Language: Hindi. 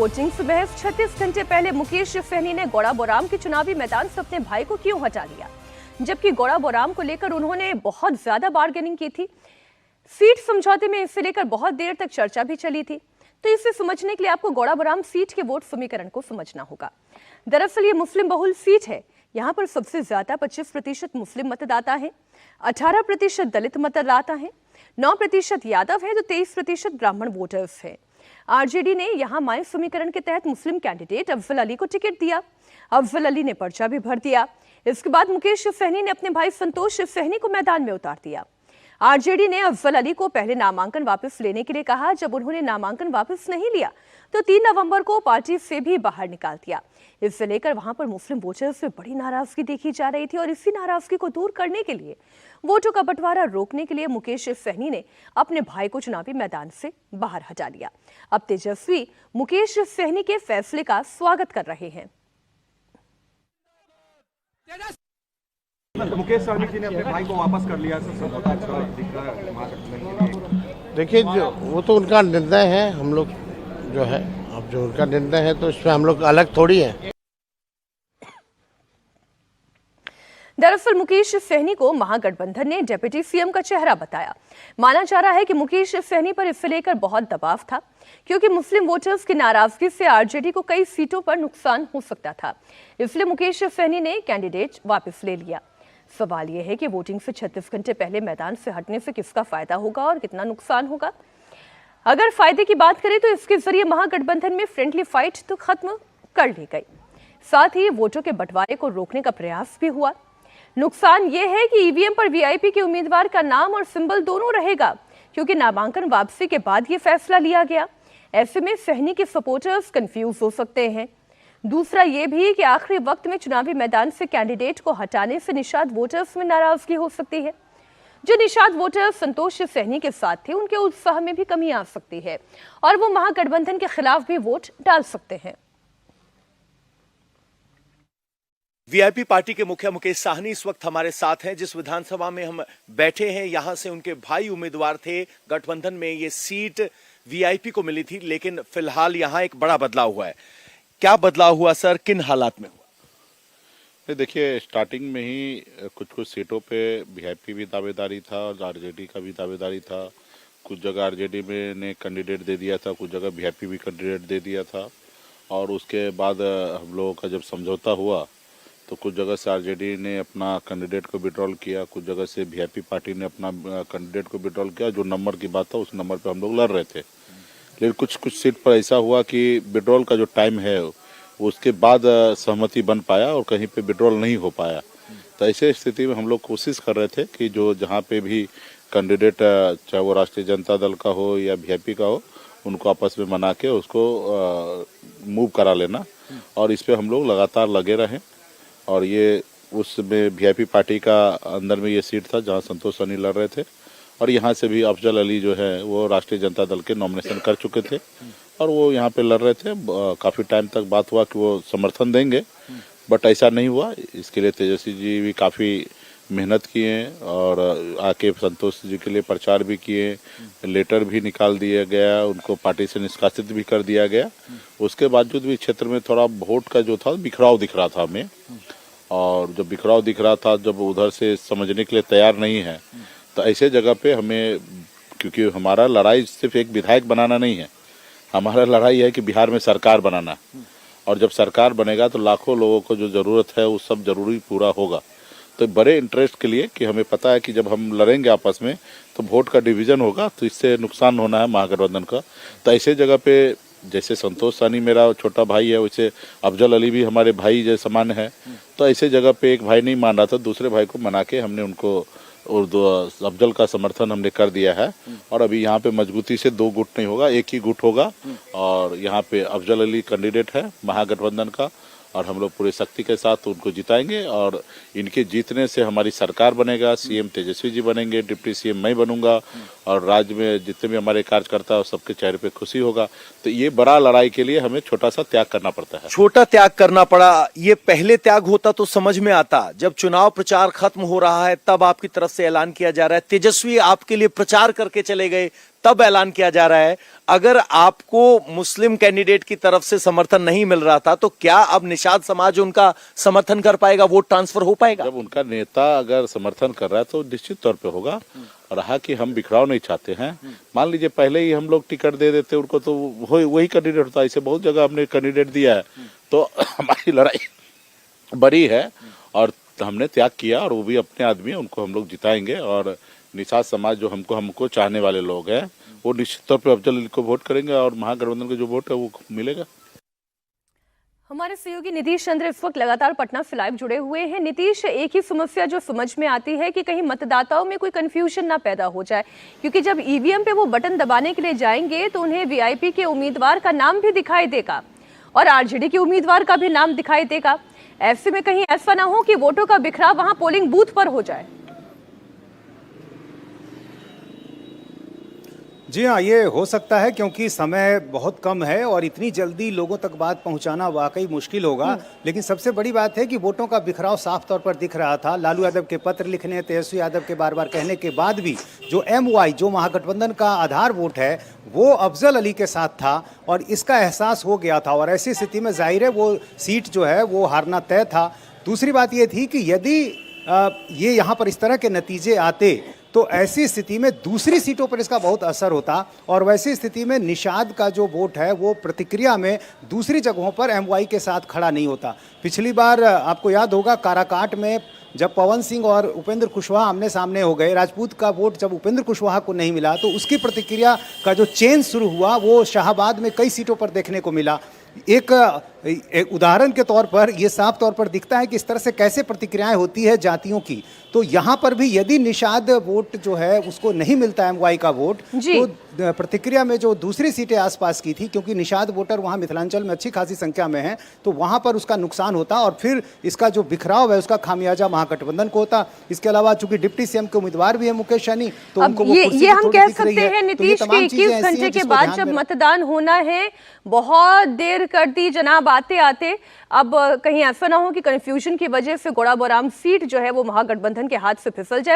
वोटिंग से महज 36 घंटे पहले मुकेश सहनी ने गौड़ाबोराम के चुनावी मैदान से अपने भाई को क्यों हटा लिया, जबकि गौड़ाबोराम को लेकर उन्होंने बहुत ज्यादा बार्गेनिंग की थी। सीट समझौते में इसे लेकर बहुत देर तक चर्चा भी चली थी। तो इसे समझने के लिए आपको गौड़ाबोराम सीट के वोट समीकरण को समझना होगा। दरअसल ये मुस्लिम बहुल सीट है। यहाँ पर सबसे ज्यादा 25% मुस्लिम मतदाता हैं, 18% दलित मतदाता हैं, 9% यादव है, तो 23% ब्राह्मण वोटर्स हैं। आरजेडी ने यहां माय समीकरण के तहत मुस्लिम कैंडिडेट अफजल अली को टिकट दिया। अफजल अली ने पर्चा भी भर दिया। इसके बाद मुकेश सहनी ने अपने भाई संतोष सहनी को मैदान में उतार दिया। आरजेडी ने अफजल अली को पहले नामांकन वापस लेने के लिए कहा। जब उन्होंने नामांकन वापस नहीं लिया तो 3 नवंबर को पार्टी से भी बाहर निकाल दिया। इससे लेकर वहां पर मुस्लिम वोटर्स में बड़ी नाराजगी देखी जा रही थी और इसी नाराजगी को दूर करने के लिए, वोटों का बंटवारा रोकने के लिए मुकेश सहनी ने अपने भाई को चुनावी मैदान से बाहर हटा लिया। अब तेजस्वी मुकेश सहनी के फैसले का स्वागत कर रहे हैं। मुकेश सहनी जी ने अपने भाई को वापस कर लिया, समझौता अच्छा दिख रहा है महागठबंधन के लिए। देखिए, वो तो उनका निर्णय है। हम लोग जो है, अब जो उनका निर्णय है तो इसमें हम लोग अलग थोड़ी है। दरअसल मुकेश सहनी को महागठबंधन ने डिप्टी सीएम का चेहरा बताया। माना जा रहा है कि मुकेश सहनी पर इसे लेकर बहुत दबाव था, क्योंकि मुस्लिम वोटर्स की नाराजगी से आरजेडी को कई सीटों पर नुकसान हो सकता था। इसलिए मुकेश सहनी ने कैंडिडेट वापस ले लिया। सवाल यह है कि वोटिंग से 36 घंटे पहले मैदान से हटने से किसका फायदा होगा और कितना नुकसान होगा। अगर फायदे की बात करें तो इसके जरिए महागठबंधन में फ्रेंडली फाइट तो खत्म कर ली गई, साथ ही वोटों के बंटवारे को रोकने का प्रयास भी हुआ। नुकसान यह है कि ईवीएम पर वीआईपी के उम्मीदवार का नाम और सिंबल दोनों रहेगा, क्योंकि नामांकन वापसी के बाद यह फैसला लिया गया। ऐसे में सहनी के सपोर्टर्स कंफ्यूज हो सकते हैं। दूसरा यह भी कि आखिरी वक्त में चुनावी मैदान से कैंडिडेट को हटाने से निषाद वोटर्स में नाराजगी हो सकती है। जो निषाद वोटर्स संतोष सहनी के साथ थे, उनके उत्साह में भी कमी आ सकती है और वो महागठबंधन के खिलाफ भी वोट डाल सकते हैं। वीआईपी पार्टी के मुखिया मुकेश सहनी इस वक्त हमारे साथ हैं। जिस विधानसभा में हम बैठे हैं, यहां से उनके भाई उम्मीदवार थे। गठबंधन में ये सीट वीआईपी को मिली थी, लेकिन फिलहाल यहां एक बड़ा बदलाव हुआ है। क्या बदलाव हुआ सर, किन हालात में हुआ? देखिए, स्टार्टिंग में ही कुछ सीटों पे वीआईपी भी दावेदारी था और आरजेडी का भी दावेदारी था। कुछ जगह आरजेडी में ने कैंडिडेट दे दिया था, कुछ जगह वीआईपी भी कैंडिडेट दे दिया था। और उसके बाद हम लोगों का जब समझौता हुआ तो कुछ जगह से आरजेडी ने अपना कैंडिडेट को विड्रॉल किया, कुछ जगह से वीआईपी पार्टी ने अपना कैंडिडेट को विड्रॉल किया। जो नंबर की बात था उस नंबर पे हम लोग लड़ रहे थे, लेकिन कुछ सीट पर ऐसा हुआ कि विड्रॉल का जो टाइम है उसके बाद सहमति बन पाया और कहीं पे विड्रॉल नहीं हो पाया। तो ऐसे स्थिति में हम लोग कोशिश कर रहे थे कि जो जहाँ पे भी कैंडिडेट, चाहे वो राष्ट्रीय जनता दल का हो या वीआईपी का हो, उनको आपस में मना के उसको मूव करा लेना। और इस पे हम लोग लगातार लगे रहे। और ये उसमें वीआईपी पार्टी का अंदर में ये सीट था जहाँ संतोष सहनी लड़ रहे थे, और यहाँ से भी अफजल अली जो है वो राष्ट्रीय जनता दल के नॉमिनेशन कर चुके थे और वो यहाँ पे लड़ रहे थे। काफ़ी टाइम तक बात हुआ कि वो समर्थन देंगे, बट ऐसा नहीं हुआ। इसके लिए तेजस्वी जी भी काफ़ी मेहनत किए और आके संतोष जी के लिए प्रचार भी किए, लेटर भी निकाल दिया गया, उनको पार्टी से निष्कासित भी कर दिया गया। उसके बावजूद भी क्षेत्र में थोड़ा वोट का जो था बिखराव दिख रहा था हमें। और जब बिखराव दिख रहा था, जब उधर से समझने के लिए तैयार नहीं है, तो ऐसे जगह पे हमें, क्योंकि हमारा लड़ाई सिर्फ एक विधायक बनाना नहीं है, हमारा लड़ाई है कि बिहार में सरकार बनाना। और जब सरकार बनेगा तो लाखों लोगों को जो ज़रूरत है वो सब जरूरी पूरा होगा। तो बड़े इंटरेस्ट के लिए, कि हमें पता है कि जब हम लड़ेंगे आपस में तो वोट का डिवीज़न होगा, तो इससे नुकसान होना है महागठबंधन का। तो ऐसे जगह पे जैसे संतोष सहनी मेरा छोटा भाई है, वैसे अफजल अली भी हमारे भाई जैसे समान है। तो ऐसे जगह पे एक भाई नहीं मान रहा था, दूसरे भाई को मना के हमने उनको और अफजल का समर्थन हमने कर दिया है। और अभी यहाँ पे मजबूती से 2 गुट नहीं होगा, एक ही गुट होगा। और यहाँ पे अफजल अली कैंडिडेट है महागठबंधन का, और हम लोग पूरी शक्ति के साथ उनको जिताएंगे। और इनके जीतने से हमारी सरकार बनेगा, सीएम तेजस्वी जी बनेंगे, डिप्टी सीएम मैं बनूंगा, और राज्य में जितने भी हमारे कार्यकर्ता है सबके चेहरे पे खुशी होगा। तो ये बड़ा लड़ाई के लिए हमें छोटा सा त्याग करना पड़ता है। छोटा त्याग करना पड़ा, ये पहले त्याग होता तो समझ में आता। जब चुनाव प्रचार खत्म हो रहा है तब आपकी तरफ से ऐलान किया जा रहा है। तेजस्वी आपके लिए प्रचार करके चले गए, तब ऐलान किया जा रहा है। अगर आपको मुस्लिम कैंडिडेट की तरफ से समर्थन नहीं मिल रहा था तो क्या अब निषाद समाज उनका समर्थन कर पाएगा, वोट ट्रांसफर हो पाएगा? जब उनका नेता अगर समर्थन कर रहा है तो निश्चित तौर पे होगा। रहा कि हम बिखराव नहीं चाहते हैं, मान लीजिए पहले ही हम लोग टिकट दे देते उनको तो वही कैंडिडेट होता। ऐसे बहुत जगह हमने कैंडिडेट दिया है, तो हमारी लड़ाई बड़ी है और हमने त्याग किया और वो भी अपने आदमी है, उनको हम लोग जिताएंगे। और निषाद समाज जो हमको चाहने वाले लोग हैं वो निश्चित तौर पे अफजल अली को वोट करेंगे और महागठबंधन का जो वोट है वो मिलेगा। हमारे सहयोगी नीतीश चंद्र इस वक्त लगातार पटना से लाइव जुड़े हुए हैं। नीतीश, एक ही समस्या जो समझ में आती है कि कहीं मतदाताओं में कोई कंफ्यूजन ना पैदा हो जाए, क्योंकि जब ईवीएम पे वो बटन दबाने के लिए जाएंगे तो उन्हें वीआईपी के उम्मीदवार का नाम भी दिखाई देगा और आरजेडी के उम्मीदवार का भी नाम दिखाई देगा। ऐसे में कहीं ऐसा ना हो कि वोटों का बिखराव वहां पोलिंग बूथ पर हो जाए। जी हाँ, ये हो सकता है क्योंकि समय बहुत कम है और इतनी जल्दी लोगों तक बात पहुंचाना वाकई मुश्किल होगा। लेकिन सबसे बड़ी बात है कि वोटों का बिखराव साफ तौर पर दिख रहा था। लालू यादव के पत्र लिखने, तेजस्वी यादव के बार बार कहने के बाद भी जो MY, जो महागठबंधन का आधार वोट है, वो अफजल अली के साथ था और इसका एहसास हो गया था और ऐसी स्थिति में जाहिर है वो सीट जो है वो हारना तय था। दूसरी बात ये थी कि यदि ये यहाँ पर इस तरह के नतीजे आते तो ऐसी स्थिति में दूसरी सीटों पर इसका बहुत असर होता और वैसी स्थिति में निषाद का जो वोट है वो प्रतिक्रिया में दूसरी जगहों पर MY के साथ खड़ा नहीं होता। पिछली बार आपको याद होगा काराकाट में जब पवन सिंह और उपेंद्र कुशवाहा आमने सामने हो गए, राजपूत का वोट जब उपेंद्र कुशवाहा को नहीं मिला तो उसकी प्रतिक्रिया का जो चेंज शुरू हुआ वो शाहाबाद में कई सीटों पर देखने को मिला। एक उदाहरण के तौर पर ये साफ तौर पर दिखता है कि इस तरह से कैसे प्रतिक्रियाएं होती है जातियों की। तो यहाँ पर भी यदि निषाद वोट जो है उसको नहीं मिलता MY का वोट, तो प्रतिक्रिया में जो दूसरी सीटें आसपास की थी, क्योंकि निषाद वोटर वहाँ मिथिलांचल में अच्छी खासी संख्या में है, तो वहाँ पर उसका नुकसान होता और फिर इसका जो बिखराव है उसका खामियाजा महागठबंधन को होता। इसके अलावा चूंकि डिप्टी CM के उम्मीदवार भी है मुकेश सहनी, तो उनको ये हम कह सकते हैं नीतीश कि 21 घंटे के बाद जब मतदान होना है, बहुत देर कर दी जनाब आते आते। अब कहीं ऐसा ना हो कि कंफ्यूजन की वजह से गोड़ा बोराम सीट जो है वो महागठबंधन के हाथ से फिसल जाए।